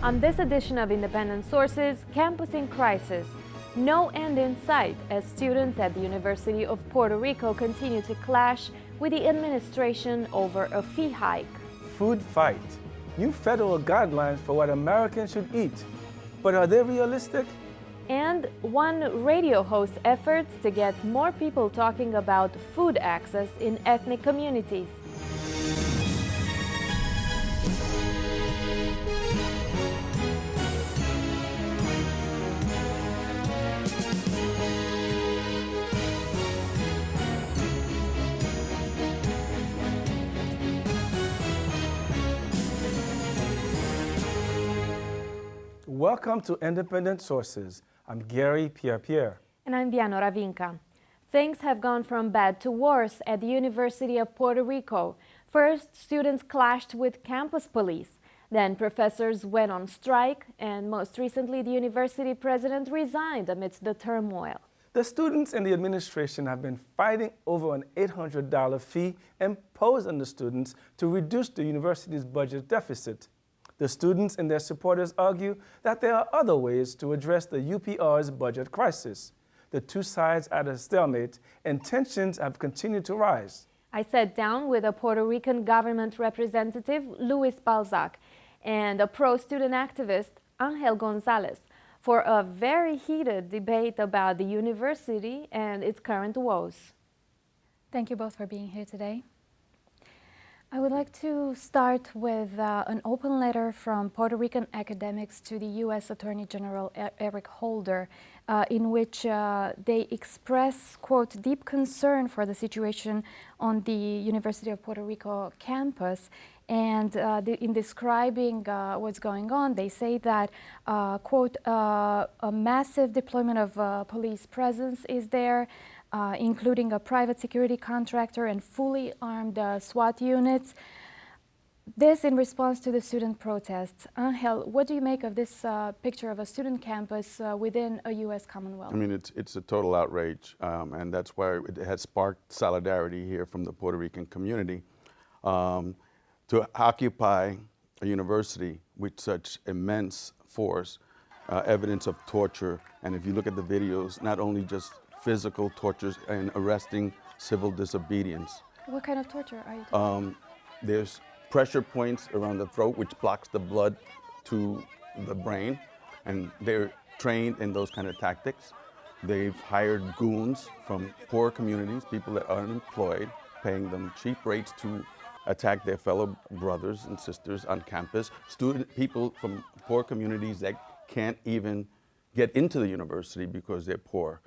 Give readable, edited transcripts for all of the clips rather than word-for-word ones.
On this edition of Independent Sources, Campus in Crisis. No end in sight as students at the University of Puerto Rico continue to clash with the administration over a fee hike. Food fight. New federal guidelines for what Americans should eat. But are they realistic? And one radio host's efforts to get more people talking about food access in ethnic communities. Welcome to Independent Sources. I'm Gary Pierre-Pierre. And I'm Diana Ravinka. Things have gone from bad to worse at the University of Puerto Rico. First, students clashed with campus police. Then professors went on strike, and most recently, the university president resigned amidst the turmoil. The students and the administration have been fighting over an $800 fee imposed on the students to reduce the university's budget deficit. The students and their supporters argue that there are other ways to address the UPR's budget crisis. The two sides are at a stalemate, and tensions have continued to rise. I sat down with a Puerto Rican government representative, Luis Balzac, and a pro-student activist, Angel Gonzalez, for a very heated debate about the university and its current woes. Thank you both for being here today. I would like to start with an open letter from Puerto Rican academics to the U.S. Attorney General Eric Holder, in which they express, quote, deep concern for the situation on the University of Puerto Rico campus. And in describing what's going on, they say that, quote, a massive deployment of police presence is there, including a private security contractor and fully armed SWAT units. This in response to the student protests. Angel, what do you make of this picture of a student campus within a U.S. Commonwealth? I mean, it's a total outrage, and that's why it has sparked solidarity here from the Puerto Rican community. To occupy a university with such immense force, evidence of torture, and if you look at the videos, not only just physical tortures and arresting civil disobedience. What kind of torture are you talking about? There's pressure points around the throat which blocks the blood to the brain, and they're trained in those kind of tactics. They've hired goons from poor communities, people that are unemployed, paying them cheap rates to attack their fellow brothers and sisters on campus. People from poor communities that can't even get into the university because they're poor.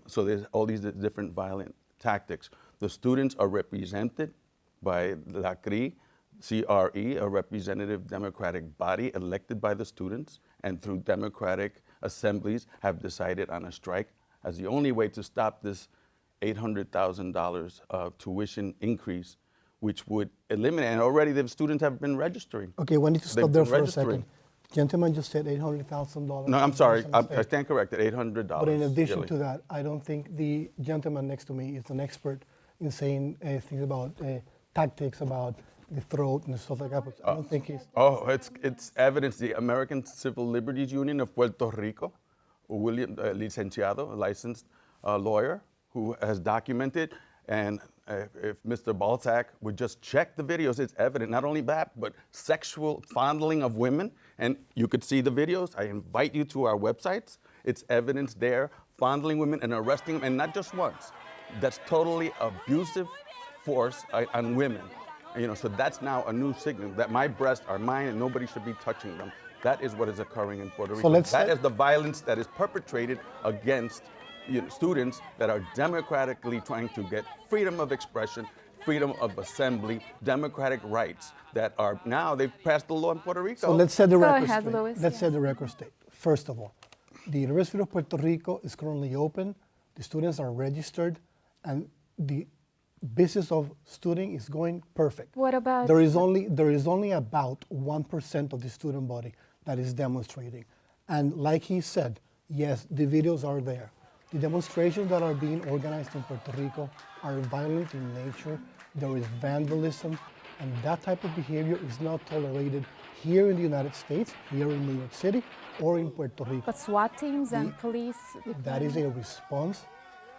So there's all these different violent tactics. The students are represented by the CRE, a representative democratic body elected by the students, and through democratic assemblies have decided on a strike as the only way to stop this $800,000 tuition increase, which would eliminate, and already the students have been registering. Okay, we need to stop there for a second. Gentleman just said $800,000. No, I'm sorry, I stand corrected, $800. But in addition yearly. to that, I don't think the gentleman next to me is an expert in saying things about tactics, about the throat and stuff like that. But I don't think he's... Oh, it's evidence. The American Civil Liberties Union of Puerto Rico, William Licenciado, a licensed lawyer, who has documented, and if Mr. Balzac would just check the videos, it's evident, not only that, but sexual fondling of women, and you could see the videos. I invite you to our websites. It's evidence there, fondling women and arresting them, and not just once. That's totally abusive force on women. You know, so that's now a new signal that my breasts are mine and nobody should be touching them. That is what is occurring in Puerto Rico. That is the violence that is perpetrated against students that are democratically trying to get freedom of expression, freedom of assembly, democratic rights that are now, they've passed the law in Puerto Rico. So let's set the record ahead, straight. Louis, Let's set the record straight. First of all, the University of Puerto Rico is currently open, the students are registered, and the business of studying is going perfect. What about... There is only about 1% of the student body that is demonstrating. And like he said, yes, the videos are there. The demonstrations that are being organized in Puerto Rico are violent in nature. There is vandalism, and that type of behavior is not tolerated here in the United States, here in New York City, or in Puerto Rico. But SWAT teams and police? That is a response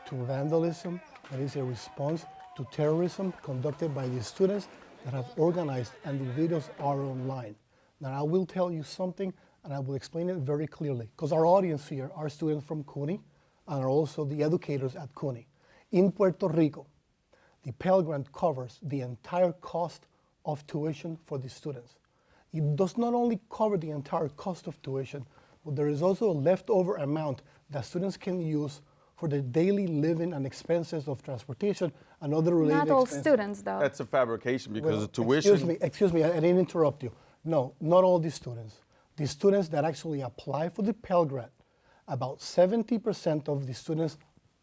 to vandalism, that is a response to terrorism conducted by the students that have organized, and the videos are online. Now I will tell you something, and I will explain it very clearly, because our audience here are students from CUNY and are also the educators at CUNY. In Puerto Rico, the Pell Grant covers the entire cost of tuition for the students. It does not only cover the entire cost of tuition, but there is also a leftover amount that students can use for their daily living and expenses of transportation and other related Not all expenses. students, though. That's a fabrication because Well, the tuition. excuse me, I didn't interrupt you. No, not all the students. The students that actually apply for the Pell Grant, about 70% of the students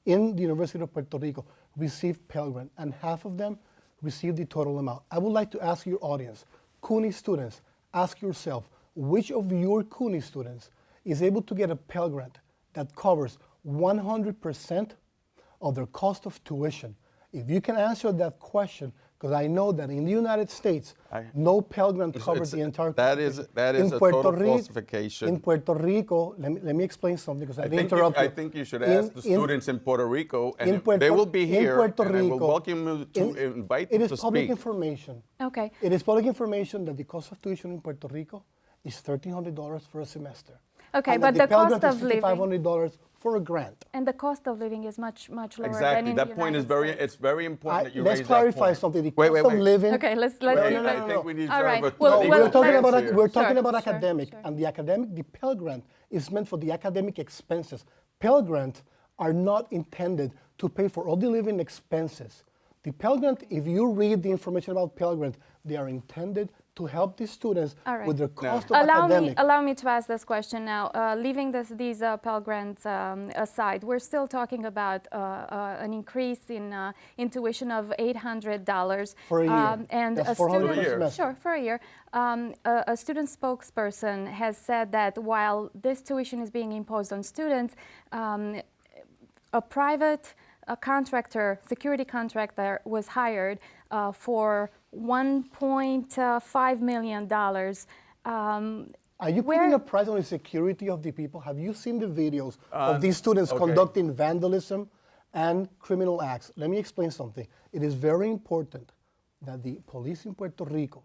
in the University of Puerto Rico receive Pell Grant, and half of them receive the total amount. I would like to ask your audience, CUNY students, ask yourself, which of your CUNY students is able to get a Pell Grant that covers 100% of their cost of tuition? If you can answer that question, because I know that in the United States, no Pell Grant covers the entire That is a total falsification. In Puerto Rico, let me explain something, because I didn't interrupt you. I think you should ask the students in Puerto Rico, and Puerto- they will be here, in Puerto and I will Rico, welcome you to invite them It to is public speak. information. Okay. It is public information that the cost of tuition in Puerto Rico is $1,300 for a semester. Okay, and but that the Pell cost Grant of is living, $5,500 for a grant. and the cost of living is much lower than Exactly. in That the point is United States. it's very important that you raise Let's that clarify point. something. The Wait, cost of living. Okay, let's Wait, leave that. I think we need All right. sort of a Well, deeper We're talking about answer. we're talking Sure, about sure, academic, sure. and the Pell Grant is meant for the academic expenses. Pell Grants are not intended to pay for all the living expenses. The Pell Grant, if you read the information about Pell Grant, they are intended to help the students All right. with their cost of academic. Allow me to ask this question now. Leaving these Pell Grants aside, we're still talking about an increase in tuition of $800 For a year. and That's a $400 student, per semester. sure, for a year. A student spokesperson has said that while this tuition is being imposed on students, a private contractor, security contractor, was hired for $1.5 million. Are you putting a price on the security of the people? Have you seen the videos of these students okay. conducting vandalism and criminal acts? Let me explain something. It is very important that the police in Puerto Rico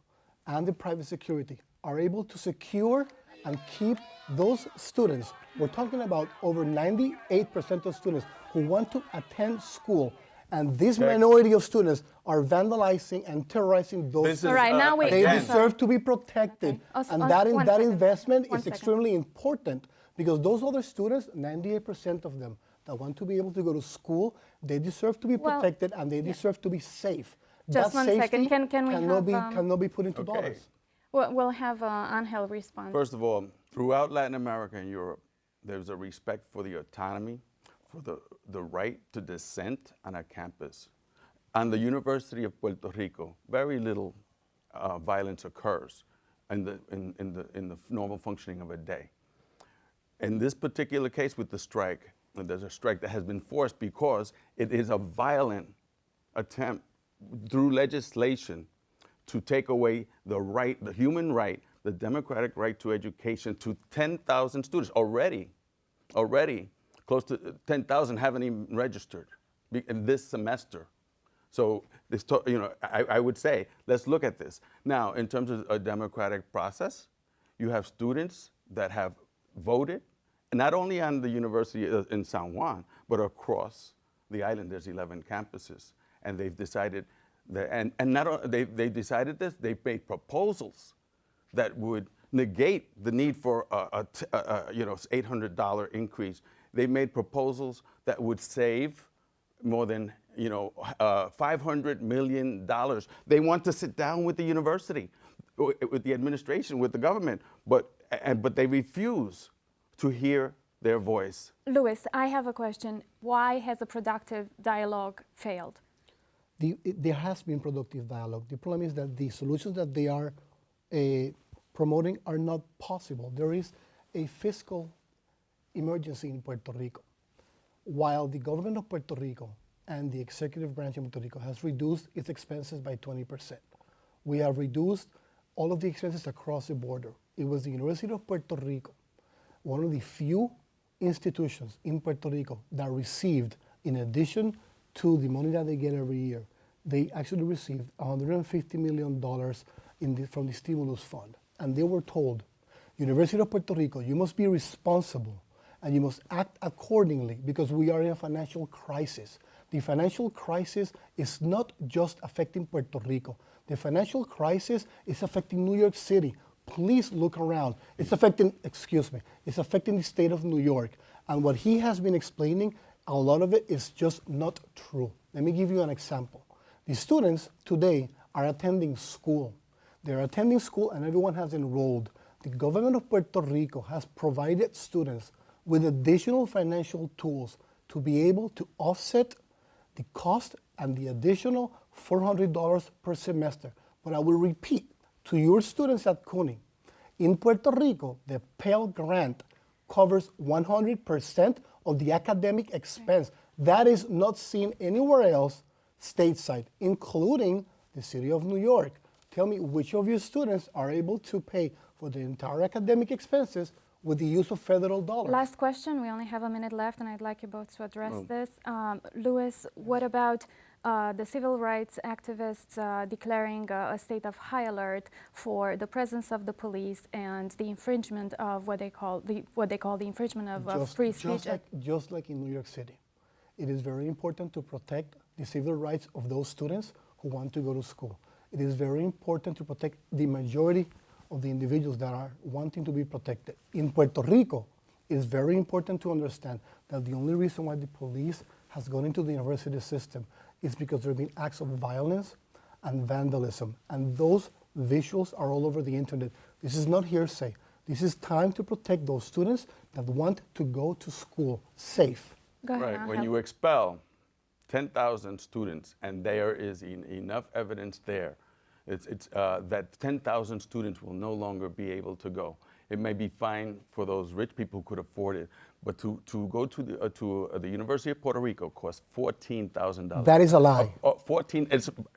and the private security are able to secure and keep those students. We're talking about over 98% of students who want to attend school, and this minority of students are vandalizing and terrorizing those This is, students. All right, now we- They again, deserve to be protected. Okay. And One that second. investment One is second. extremely important, because those other students, 98% of them that want to be able to go to school, they deserve to be Well, protected, and they deserve to be safe. Just that one safety second. Can we cannot be put into Okay. dollars. We'll have Angel respond. First of all, throughout Latin America and Europe, there's a respect for the autonomy, for the right to dissent on a campus. On the University of Puerto Rico, very little violence occurs in the normal functioning of a day. In this particular case with the strike, there's a strike that has been forced because it is a violent attempt through legislation to take away the right, the human right, the democratic right to education to 10,000 students. Already, close to 10,000 haven't even registered in this semester. So this, I would say, let's look at this. Now, in terms of a democratic process, you have students that have voted, not only on the university in San Juan, but across the island. There's 11 campuses, and they've decided that, and not only they decided this, they made proposals that would negate the need for a $800 increase. They made proposals that would save more than $500 million. They want to sit down with the university, with the administration, with the government, but they refuse to hear their voice. Luis, I have a question. Why has a productive dialogue failed? There has been productive dialogue. The problem is that the solutions that they are promoting are not possible. There is a fiscal emergency in Puerto Rico. While the government of Puerto Rico and the executive branch in Puerto Rico has reduced its expenses by 20%. We have reduced all of the expenses across the border. It was the University of Puerto Rico, one of the few institutions in Puerto Rico that received, in addition to the money that they get every year, they actually received $150 million from the stimulus fund. And they were told, University of Puerto Rico, you must be responsible and you must act accordingly because we are in a financial crisis. The financial crisis is not just affecting Puerto Rico. The financial crisis is affecting New York City. Please look around. It's affecting the state of New York. And what he has been explaining, a lot of it is just not true. Let me give you an example. The students today are attending school. They're attending school and everyone has enrolled. The government of Puerto Rico has provided students with additional financial tools to be able to offset the cost and the additional $400 per semester. But I will repeat to your students at CUNY, in Puerto Rico, the Pell Grant covers 100% of the academic expense. That is not seen anywhere else stateside, including the city of New York. Tell me which of your students are able to pay for the entire academic expenses with the use of federal dollars. Last question, we only have a minute left and I'd like you both to address this. Louis, what about the civil rights activists declaring a state of high alert for the presence of the police and the infringement of what they call the infringement of free speech? Just like in New York City, it is very important to protect the civil rights of those students who want to go to school. It is very important to protect the majority of the individuals that are wanting to be protected. In Puerto Rico, it is very important to understand that the only reason why the police has gone into the university system is because there have been acts of violence and vandalism. And those visuals are all over the internet. This is not hearsay. This is time to protect those students that want to go to school safe. Go ahead. Right, when you expel 10,000 students and there is enough evidence there, that 10,000 students will no longer be able to go. It may be fine for those rich people who could afford it, but to go to the University of Puerto Rico costs $14,000. That is a lie. 14.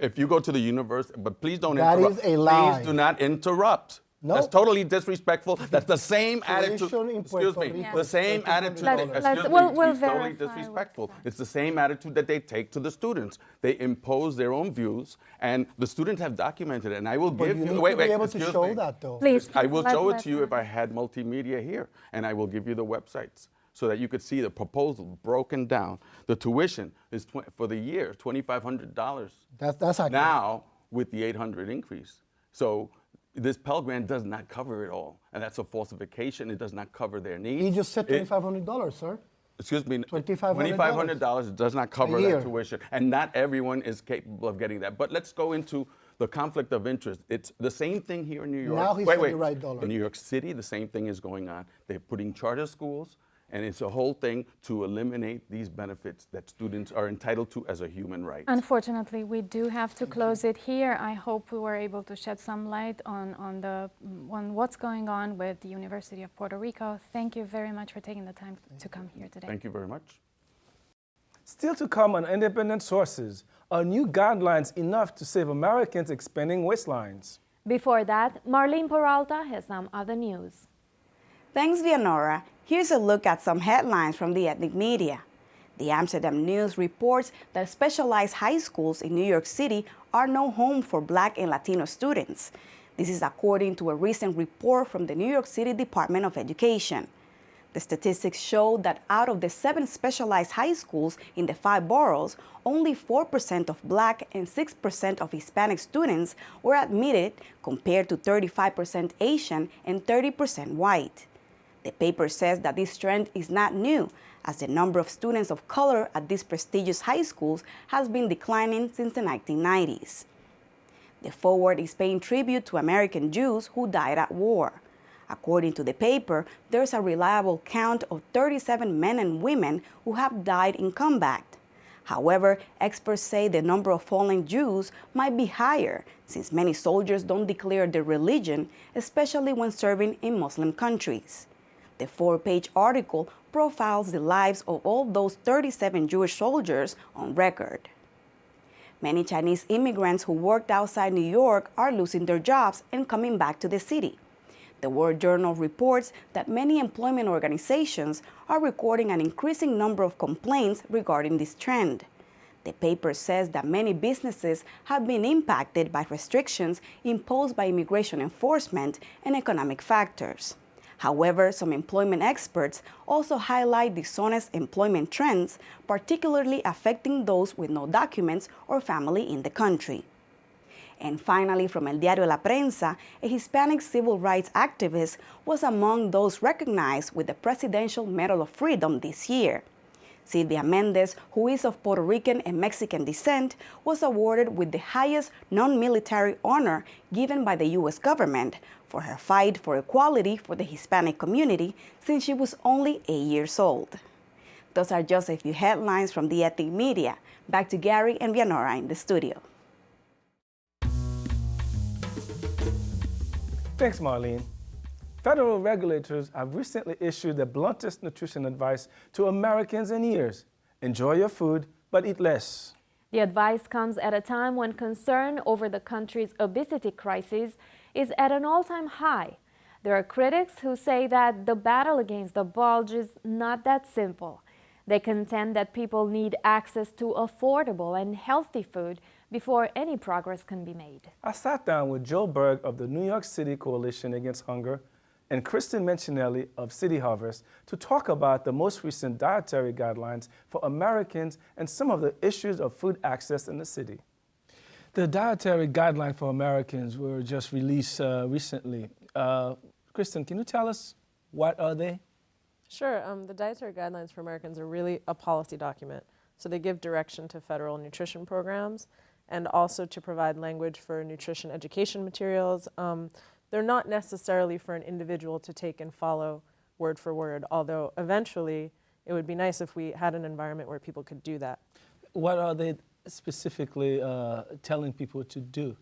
If you go to the university, but please don't that interrupt. That is a lie. Please do not interrupt. No. That's totally disrespectful. That's the same attitude. Excuse me. Rico, the same attitude. We'll It's totally disrespectful. It's the same attitude that they take to the students. They impose their own views, and the students have documented it. And I will give you. Wait. Be able to show that, though. Please. I will show it to you if I had multimedia here, and I will give you the websites so that you could see the proposal broken down. The tuition is for the year $2,500. That's accurate. Now with the $800 increase. So this Pell Grant does not cover it all, and that's a falsification. It does not cover their needs. He just said $2,500, sir. Excuse me. $2,500 does not cover that tuition, and not everyone is capable of getting that. But let's go into the conflict of interest. It's the same thing here in New York. Now he's saying the right dollar. In New York City, the same thing is going on. They're putting charter schools, and it's a whole thing to eliminate these benefits that students are entitled to as a human right. Unfortunately, we do have to close it here. I hope we were able to shed some light on what's going on with the University of Puerto Rico. Thank you very much for taking the time to come here today. Thank you very much. Still to come on Independent Sources, are new guidelines enough to save Americans expanding waistlines? Before that, Marlene Peralta has some other news. Thanks, Vianora. Here's a look at some headlines from the ethnic media. The Amsterdam News reports that specialized high schools in New York City are no home for Black and Latino students. This is according to a recent report from the New York City Department of Education. The statistics show that out of the 7 specialized high schools in the 5 boroughs, only 4% of Black and 6% of Hispanic students were admitted, compared to 35% Asian and 30% white. The paper says that this trend is not new, as the number of students of color at these prestigious high schools has been declining since the 1990s. The foreword is paying tribute to American Jews who died at war. According to the paper, there's a reliable count of 37 men and women who have died in combat. However, experts say the number of fallen Jews might be higher, since many soldiers don't declare their religion, especially when serving in Muslim countries. The 4-page article profiles the lives of all those 37 Jewish soldiers on record. Many Chinese immigrants who worked outside New York are losing their jobs and coming back to the city. The World Journal reports that many employment organizations are recording an increasing number of complaints regarding this trend. The paper says that many businesses have been impacted by restrictions imposed by immigration enforcement and economic factors. However, some employment experts also highlight dishonest employment trends, particularly affecting those with no documents or family in the country. And finally, from El Diario La Prensa, a Hispanic civil rights activist was among those recognized with the Presidential Medal of Freedom this year. Silvia Mendez, who is of Puerto Rican and Mexican descent, was awarded with the highest non-military honor given by the U.S. government for her fight for equality for the Hispanic community since she was only 8 years old. Those are just a few headlines from the ethnic media. Back to Gary and Vianora in the studio. Thanks, Marlene. Federal regulators have recently issued the bluntest nutrition advice to Americans in years. Enjoy your food, but eat less. The advice comes at a time when concern over the country's obesity crisis is at an all-time high. There are critics who say that the battle against the bulge is not that simple. They contend that people need access to affordable and healthy food before any progress can be made. I sat down with Joe Berg of the New York City Coalition Against Hunger and Kristen Mencinelli of City Harvest to talk about the most recent dietary guidelines for Americans and some of the issues of food access in the city. The dietary guidelines for Americans were just released recently. Kristen, can you tell us what are they? Sure. The Dietary Guidelines for Americans are really a policy document. So they give direction to federal nutrition programs and also to provide language for nutrition education materials. They're not necessarily for an individual to take and follow word for word, although eventually it would be nice if we had an environment where people could do that. What are they specifically telling people to do?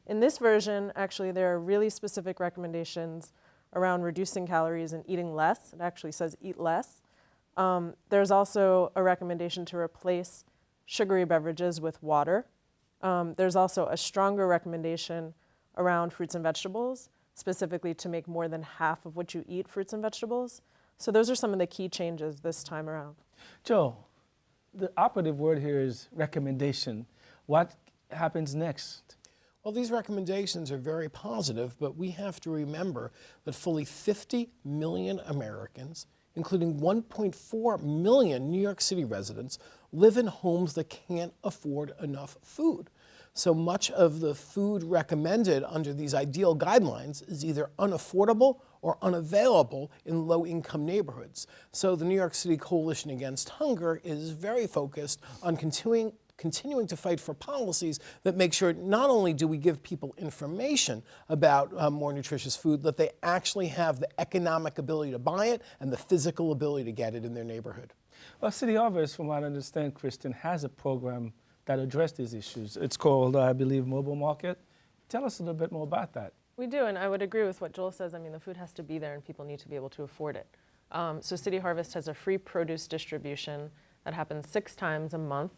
In this version, actually, there are really specific recommendations around reducing calories and eating less. It actually says eat less. There's also a recommendation to replace sugary beverages with water. There's also a stronger recommendation around fruits and vegetables, specifically to make more than half of what you eat fruits and vegetables. So those are some of the key changes this time around. Joe, the operative word here is recommendation. What happens next? Well, these recommendations are very positive, but we have to remember that fully 50 million Americans, including 1.4 million New York City residents, live in homes that can't afford enough food. So much of the food recommended under these ideal guidelines is either unaffordable or unavailable in low-income neighborhoods. So the New York City Coalition Against Hunger is very focused on continuing to fight for policies that make sure not only do we give people information about more nutritious food, that they actually have the economic ability to buy it and the physical ability to get it in their neighborhood. Well, City Harvest, from what I understand, Kristen, has a program that addresses these issues. It's called, I believe, Mobile Market. Tell us a little bit more about that. We do, and I would agree with what Joel says. I mean, the food has to be there and people need to be able to afford it. So City Harvest has a free produce distribution that happens 6 times a month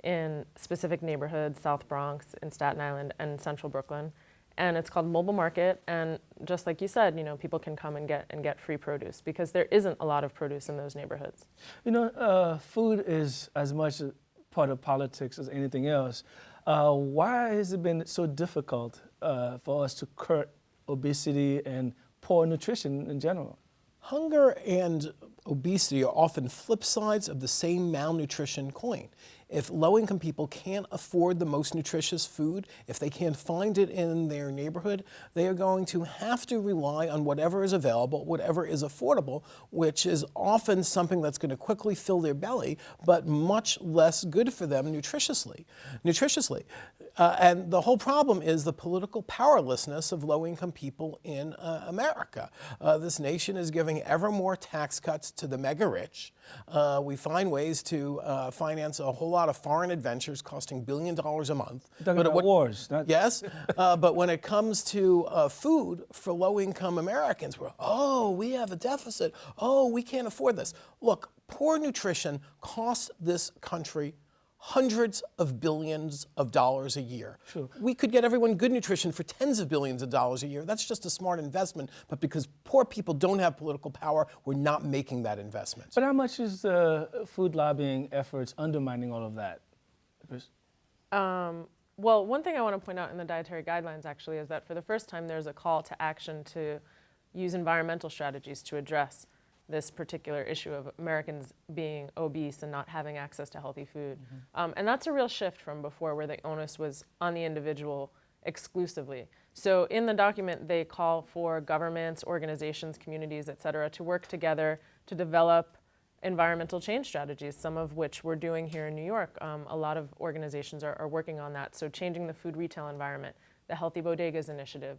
in specific neighborhoods, South Bronx, in Staten Island, and Central Brooklyn. And it's called Mobile Market, and just like you said, you know, people can come and get free produce because there isn't a lot of produce in those neighborhoods. You know, food is as much a part of politics as anything else. Why has it been so difficult for us to curb obesity and poor nutrition in general? Hunger and obesity are often flip sides of the same malnutrition coin. If low-income people can't afford the most nutritious food, if they can't find it in their neighborhood, they are going to have to rely on whatever is available, whatever is affordable, which is often something that's going to quickly fill their belly, but much less good for them nutritiously. And the whole problem is the political powerlessness of low-income people in America. This nation is giving ever more tax cuts to the mega-rich. We find ways to finance a whole lot of foreign adventures costing $1 billion a month. Talking about wars. Yes, but when it comes to food for low-income Americans, we have a deficit. Oh, we can't afford this. Look, poor nutrition costs this country hundreds of billions of dollars a year. Sure. We could get everyone good nutrition for tens of billions of dollars a year. That's just a smart investment, but because poor people don't have political power, we're not making that investment. But how much is food lobbying efforts undermining all of that? Chris? Well, one thing I want to point out in the dietary guidelines actually is that for the first time there's a call to action to use environmental strategies to address this particular issue of Americans being obese and not having access to healthy food. And that's a real shift from before where the onus was on the individual exclusively. So in the document they call for governments, organizations, communities, et cetera, to work together to develop environmental change strategies, some of which we're doing here in New York. A lot of organizations are working on that. So changing the food retail environment, the Healthy Bodegas initiative,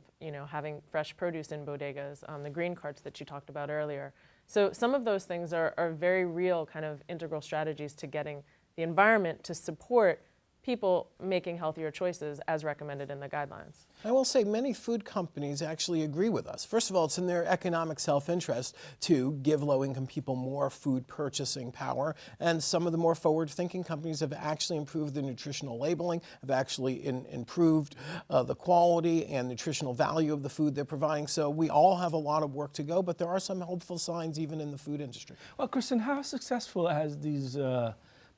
having fresh produce in bodegas, the green carts that you talked about earlier. So some of those things are very real kind of integral strategies to getting the environment to support people making healthier choices as recommended in the guidelines. I will say many food companies actually agree with us. First of all, it's in their economic self-interest to give low-income people more food purchasing power, and some of the more forward-thinking companies have actually improved the nutritional labeling, have actually improved the quality and nutritional value of the food they're providing. So we all have a lot of work to go, but there are some hopeful signs even in the food industry. Well, Kristen, how successful has these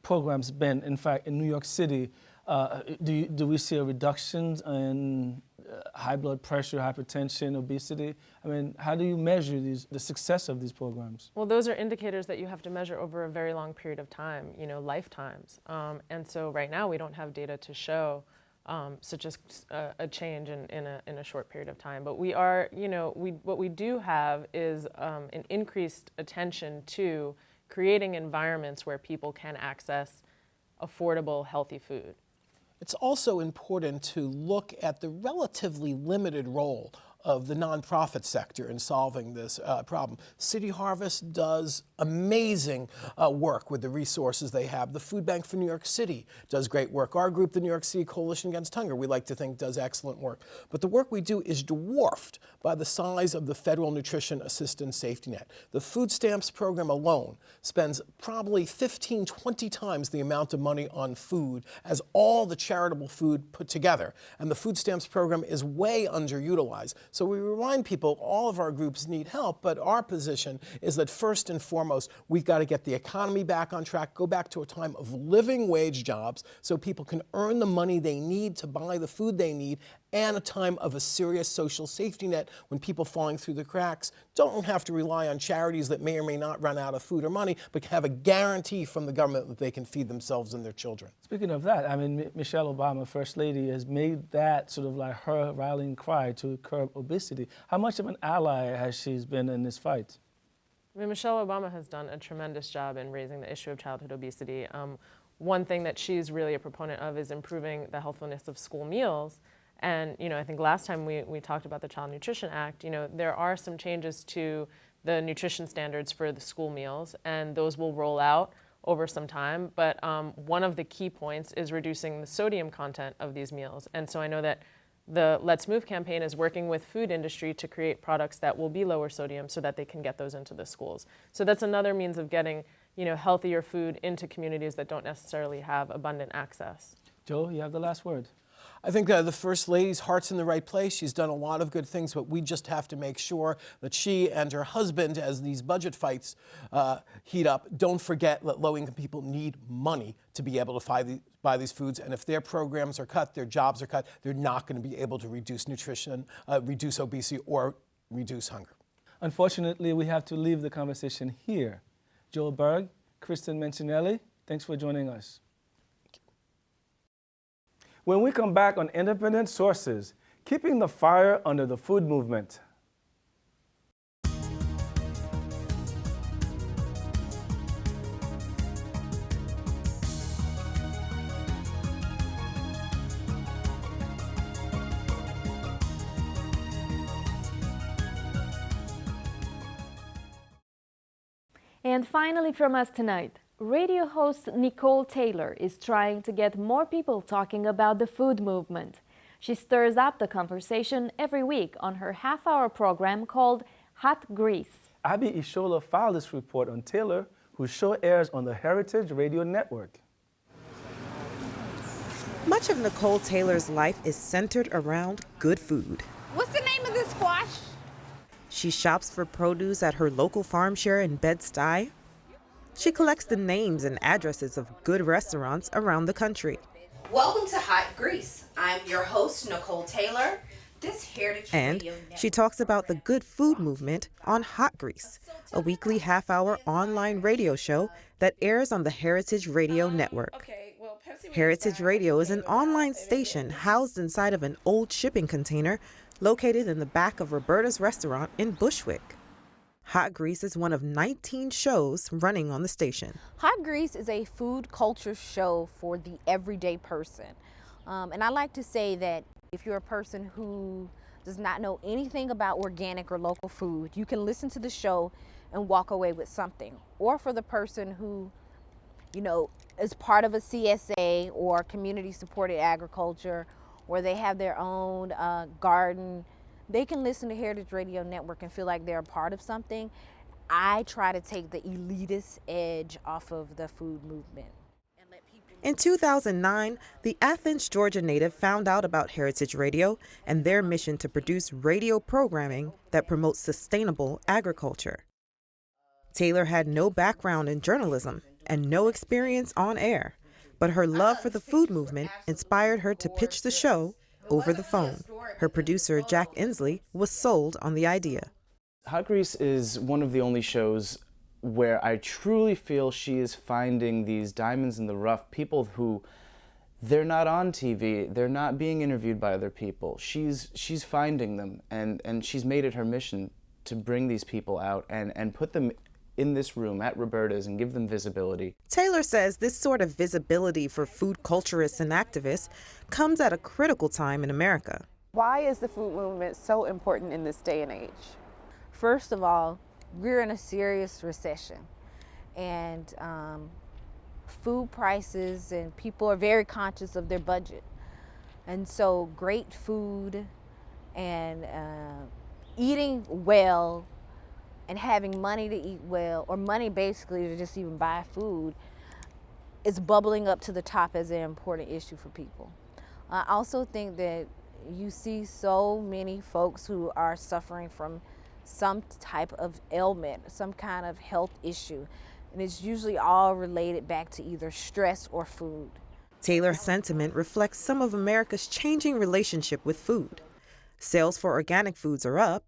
programs been? In fact, in New York City, do we see a reduction in high blood pressure, hypertension, obesity? I mean, how do you measure the success of these programs? Well, those are indicators that you have to measure over a very long period of time, lifetimes. And so right now we don't have data to show such a change in a short period of time. But we are, what we do have is an increased attention to creating environments where people can access affordable, healthy food. It's also important to look at the relatively limited role of the nonprofit sector in solving this problem. City Harvest does amazing work with the resources they have. The Food Bank for New York City does great work. Our group, the New York City Coalition Against Hunger, we like to think does excellent work. But the work we do is dwarfed by the size of the Federal Nutrition Assistance Safety Net. The food stamps program alone spends probably 15, 20 times the amount of money on food as all the charitable food put together. And the food stamps program is way underutilized. So we remind people all of our groups need help, but our position is that first and foremost, we've got to get the economy back on track, go back to a time of living wage jobs so people can earn the money they need to buy the food they need, and a time of a serious social safety net when people falling through the cracks don't have to rely on charities that may or may not run out of food or money, but have a guarantee from the government that they can feed themselves and their children. Speaking of that, I mean, Michelle Obama, First Lady, has made that sort of like her rallying cry to curb obesity. How much of an ally has she been in this fight? I mean, Michelle Obama has done a tremendous job in raising the issue of childhood obesity. One thing that she's really a proponent of is improving the healthfulness of school meals. And I think last time we talked about the Child Nutrition Act, there are some changes to the nutrition standards for the school meals, and those will roll out over some time. But one of the key points is reducing the sodium content of these meals. And so I know that the Let's Move campaign is working with food industry to create products that will be lower sodium so that they can get those into the schools. So that's another means of getting healthier food into communities that don't necessarily have abundant access. Joe, you have the last word. I think the First Lady's heart's in the right place. She's done a lot of good things, but we just have to make sure that she and her husband, as these budget fights heat up, don't forget that low-income people need money to be able to buy these foods. And if their programs are cut, their jobs are cut, they're not going to be able to reduce nutrition, reduce obesity, or reduce hunger. Unfortunately, we have to leave the conversation here. Joel Berg, Kristen Mancinelli, thanks for joining us. When we come back on Independent Sources, keeping the fire under the food movement. And finally from us tonight, radio host Nicole Taylor is trying to get more people talking about the food movement. She stirs up the conversation every week on her half-hour program called Hot Grease. Abby Ishola filed this report on Taylor, whose show airs on the Heritage Radio Network. Much of Nicole Taylor's life is centered around good food. What's the name of this squash? She shops for produce at her local farm share in Bed-Stuy. She collects the names and addresses of good restaurants around the country. Welcome to Hot Grease. I'm your host, Nicole Taylor. This Heritage And Radio Network. she talks about the good food movement on Hot Grease, a weekly half-hour online radio show that airs on the Heritage Radio Network. Heritage Radio is an online station housed inside of an old shipping container located in the back of Roberta's restaurant in Bushwick. Hot Grease is one of 19 shows running on the station. Hot Grease is a food culture show for the everyday person. And I like to say that if you're a person who does not know anything about organic or local food, you can listen to the show and walk away with something. Or for the person who, is part of a CSA or community supported agriculture, or they have their own garden, they can listen to Heritage Radio Network and feel like they're a part of something. I try to take the elitist edge off of the food movement. In 2009, the Athens, Georgia native found out about Heritage Radio and their mission to produce radio programming that promotes sustainable agriculture. Taylor had no background in journalism and no experience on air, but her love for the food movement inspired her to pitch the show over the phone. Her producer, Jack Inslee, was sold on the idea. Hot Grease is one of the only shows where I truly feel she is finding these diamonds in the rough, people who, they're not on TV, they're not being interviewed by other people. She's finding them, and she's made it her mission to bring these people out and put them in this room at Roberta's and give them visibility. Taylor says this sort of visibility for food culturists and activists comes at a critical time in America. Why is the food movement so important in this day and age? First of all, we're in a serious recession, and food prices and people are very conscious of their budget. And so great food and eating well and having money to eat well, or money basically to just even buy food, is bubbling up to the top as an important issue for people. I also think that you see so many folks who are suffering from some type of ailment, some kind of health issue, and it's usually all related back to either stress or food. Taylor's sentiment reflects some of America's changing relationship with food. Sales for organic foods are up.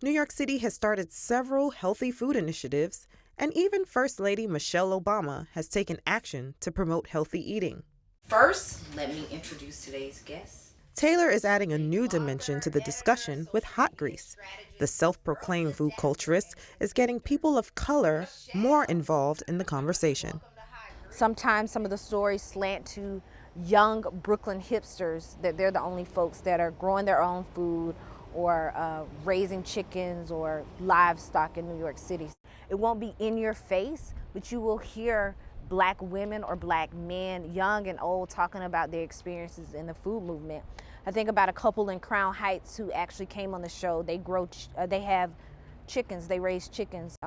New York City has started several healthy food initiatives, and even First Lady Michelle Obama has taken action to promote healthy eating. First, let me introduce today's guest. Taylor is adding a new dimension to the discussion with Hot Grease. The self-proclaimed food culturist is getting people of color more involved in the conversation. Sometimes some of the stories slant to young Brooklyn hipsters, that they're the only folks that are growing their own food or raising chickens or livestock in New York City. It won't be in your face, but you will hear Black women or Black men, young and old, talking about their experiences in the food movement. I think about a couple in Crown Heights who actually came on the show. They have chickens, they raise chickens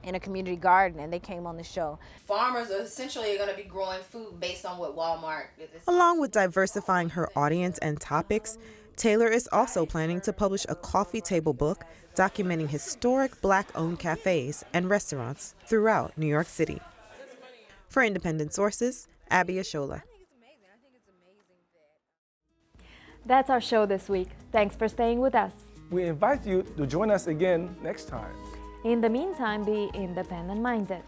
in a community garden, and they came on the show. Farmers are essentially going to be growing food based on what Walmart is. Along with diversifying her audience and topics, Taylor is also planning to publish a coffee table book documenting historic Black-owned cafes and restaurants throughout New York City. For Independent Sources, Abby Ashola. That's our show this week. Thanks for staying with us. We invite you to join us again next time. In the meantime, be independent-minded.